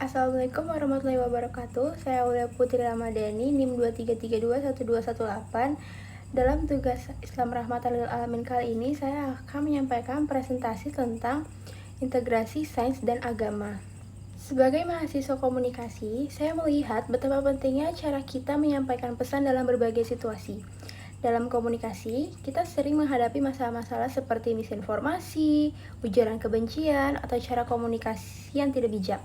Assalamualaikum warahmatullahi wabarakatuh. Saya Aulia Putri Ramadhani, NIM 23321218. Dalam tugas Islam Rahmatan lil Alamin kali ini, saya akan menyampaikan presentasi tentang integrasi sains dan agama. Sebagai mahasiswa komunikasi, saya melihat betapa pentingnya cara kita menyampaikan pesan dalam berbagai situasi. Dalam komunikasi, kita sering menghadapi masalah-masalah seperti misinformasi, ujaran kebencian, atau cara komunikasi yang tidak bijak,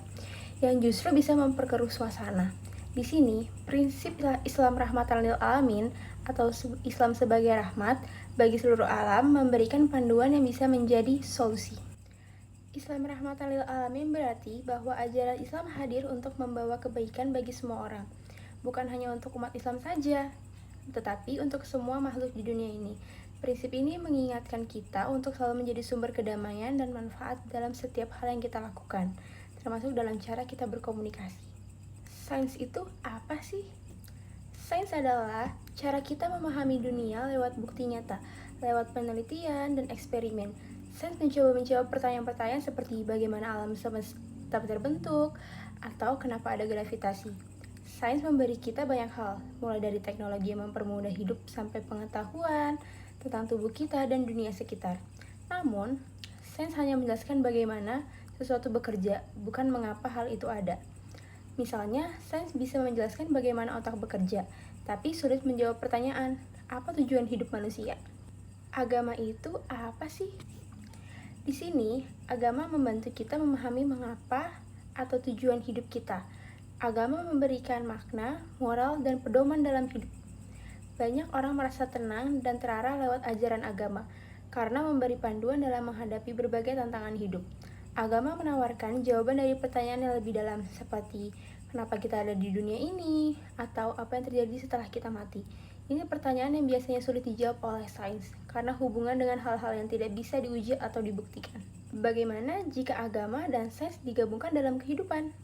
yang justru bisa memperkeruh suasana. Di sini, prinsip Islam Rahmatan lil Alamin atau Islam sebagai rahmat bagi seluruh alam memberikan panduan yang bisa menjadi solusi. Islam Rahmatan lil Alamin berarti bahwa ajaran Islam hadir untuk membawa kebaikan bagi semua orang, bukan hanya untuk umat Islam saja, tetapi untuk semua makhluk di dunia ini. Prinsip ini mengingatkan kita untuk selalu menjadi sumber kedamaian dan manfaat dalam setiap hal yang kita lakukan, termasuk dalam cara kita berkomunikasi. Sains itu apa sih? Sains adalah cara kita memahami dunia lewat bukti nyata, lewat penelitian dan eksperimen. Sains mencoba menjawab pertanyaan-pertanyaan seperti bagaimana alam semesta terbentuk, atau kenapa ada gravitasi. Sains memberi kita banyak hal, mulai dari teknologi yang mempermudah hidup sampai pengetahuan tentang tubuh kita dan dunia sekitar. Namun, sains hanya menjelaskan bagaimana sesuatu bekerja, bukan mengapa hal itu ada. Misalnya, sains bisa menjelaskan bagaimana otak bekerja, tapi sulit menjawab pertanyaan, apa tujuan hidup manusia? Agama itu apa sih? Di sini, agama membantu kita memahami mengapa atau tujuan hidup kita. Agama memberikan makna, moral, dan pedoman dalam hidup. Banyak orang merasa tenang dan terarah lewat ajaran agama, karena memberi panduan dalam menghadapi berbagai tantangan hidup. Agama menawarkan jawaban dari pertanyaan yang lebih dalam, seperti kenapa kita ada di dunia ini, atau apa yang terjadi setelah kita mati. Ini pertanyaan yang biasanya sulit dijawab oleh sains, karena hubungan dengan hal-hal yang tidak bisa diuji atau dibuktikan. Bagaimana jika agama dan sains digabungkan dalam kehidupan?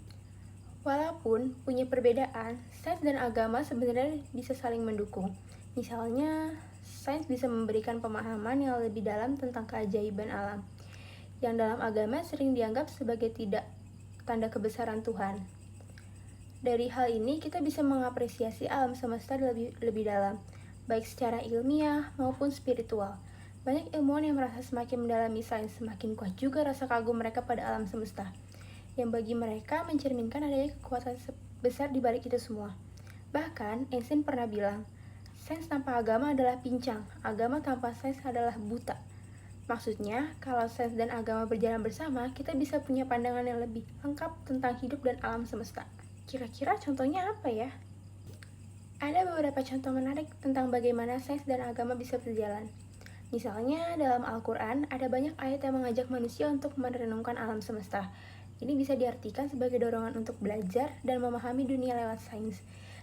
Walaupun punya perbedaan, sains dan agama sebenarnya bisa saling mendukung. Misalnya, sains bisa memberikan pemahaman yang lebih dalam tentang keajaiban alam, yang dalam agama sering dianggap sebagai tidak tanda kebesaran Tuhan. Dari hal ini, kita bisa mengapresiasi alam semesta lebih dalam, baik secara ilmiah maupun spiritual. Banyak ilmuwan yang merasa semakin mendalami sains, semakin kuat juga rasa kagum mereka pada alam semesta, yang bagi mereka mencerminkan adanya kekuatan besar di balik itu semua. Bahkan, Einstein pernah bilang, sains tanpa agama adalah pincang, agama tanpa sains adalah buta. Maksudnya, kalau sains dan agama berjalan bersama, kita bisa punya pandangan yang lebih lengkap tentang hidup dan alam semesta. Kira-kira contohnya apa ya? Ada beberapa contoh menarik tentang bagaimana sains dan agama bisa berjalan. Misalnya, dalam Al-Quran, ada banyak ayat yang mengajak manusia untuk merenungkan alam semesta. Ini bisa diartikan sebagai dorongan untuk belajar dan memahami dunia lewat sains.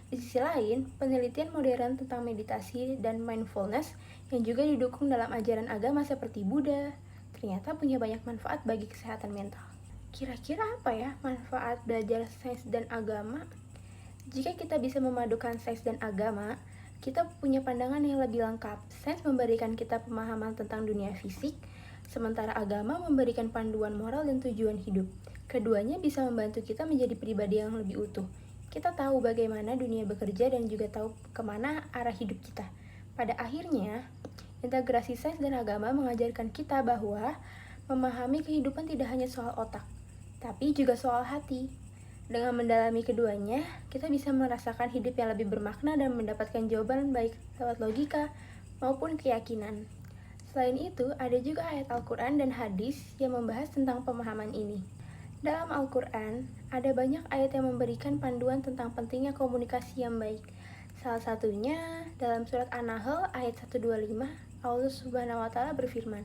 Di sisi lain, penelitian modern tentang meditasi dan mindfulness yang juga didukung dalam ajaran agama seperti Buddha, ternyata punya banyak manfaat bagi kesehatan mental. Kira-kira apa ya manfaat belajar sains dan agama? Jika kita bisa memadukan sains dan agama, kita punya pandangan yang lebih lengkap. Sains memberikan kita pemahaman tentang dunia fisik, sementara agama memberikan panduan moral dan tujuan hidup. Keduanya bisa membantu kita menjadi pribadi yang lebih utuh. Kita tahu bagaimana dunia bekerja dan juga tahu kemana arah hidup kita. Pada akhirnya, integrasi sains dan agama mengajarkan kita bahwa memahami kehidupan tidak hanya soal otak, tapi juga soal hati. Dengan mendalami keduanya, kita bisa merasakan hidup yang lebih bermakna dan mendapatkan jawaban baik lewat logika maupun keyakinan. Selain itu, ada juga ayat Al-Quran dan hadis yang membahas tentang pemahaman ini. Dalam Al-Quran, ada banyak ayat yang memberikan panduan tentang pentingnya komunikasi yang baik. Salah satunya dalam surat An-Nahl ayat 125, Allah Subhanahu wa Ta'ala berfirman,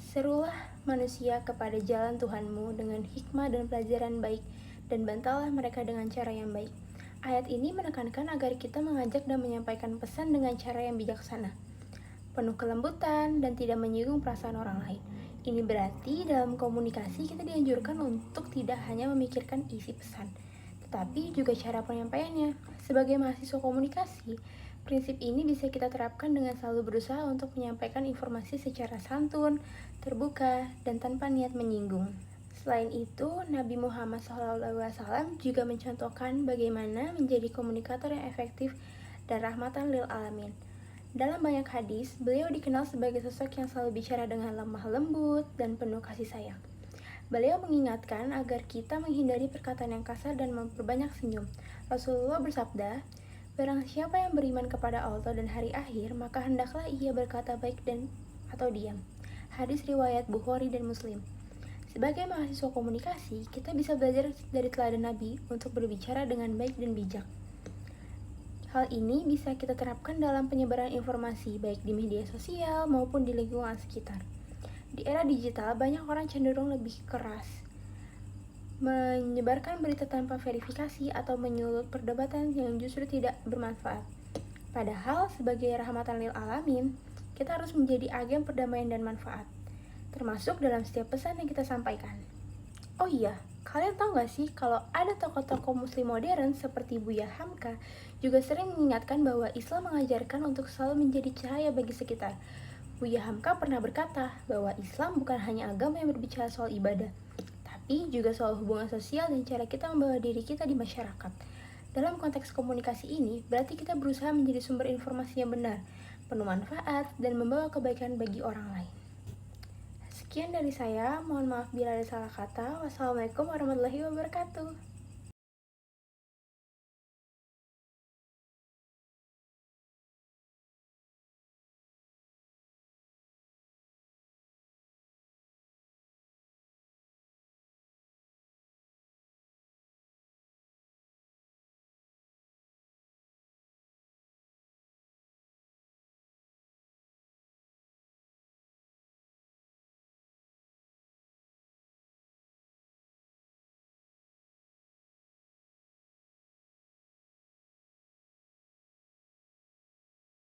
"Serulah manusia kepada jalan Tuhanmu dengan hikmah dan pelajaran baik, dan bantalah mereka dengan cara yang baik." Ayat ini menekankan agar kita mengajak dan menyampaikan pesan dengan cara yang bijaksana, penuh kelembutan, dan tidak menyinggung perasaan orang lain. Ini berarti dalam komunikasi kita dianjurkan untuk tidak hanya memikirkan isi pesan, tetapi juga cara penyampaiannya. Sebagai mahasiswa komunikasi, prinsip ini bisa kita terapkan dengan selalu berusaha untuk menyampaikan informasi secara santun, terbuka, dan tanpa niat menyinggung. Selain itu, Nabi Muhammad SAW juga mencontohkan bagaimana menjadi komunikator yang efektif dan rahmatan lil alamin. Dalam banyak hadis, beliau dikenal sebagai sosok yang selalu bicara dengan lemah lembut dan penuh kasih sayang. Beliau mengingatkan agar kita menghindari perkataan yang kasar dan memperbanyak senyum. Rasulullah bersabda, "Barang siapa yang beriman kepada Allah dan hari akhir, maka hendaklah ia berkata baik dan atau diam." Hadis riwayat Bukhari dan Muslim. Sebagai mahasiswa komunikasi, kita bisa belajar dari teladan Nabi untuk berbicara dengan baik dan bijak. Hal ini bisa kita terapkan dalam penyebaran informasi, baik di media sosial maupun di lingkungan sekitar. Di era digital, banyak orang cenderung lebih keras, menyebarkan berita tanpa verifikasi atau menyulut perdebatan yang justru tidak bermanfaat. Padahal, sebagai rahmatan lil alamin, kita harus menjadi agen perdamaian dan manfaat, termasuk dalam setiap pesan yang kita sampaikan. Oh iya, kalian tahu gak sih kalau ada tokoh-tokoh muslim modern seperti Buya Hamka juga sering mengingatkan bahwa Islam mengajarkan untuk selalu menjadi cahaya bagi sekitar. Buya Hamka pernah berkata bahwa Islam bukan hanya agama yang berbicara soal ibadah, tapi juga soal hubungan sosial dan cara kita membawa diri kita di masyarakat. Dalam konteks komunikasi ini, berarti kita berusaha menjadi sumber informasi yang benar, penuh manfaat, dan membawa kebaikan bagi orang lain. Sekian dari saya, mohon maaf bila ada salah kata. Wassalamualaikum warahmatullahi wabarakatuh.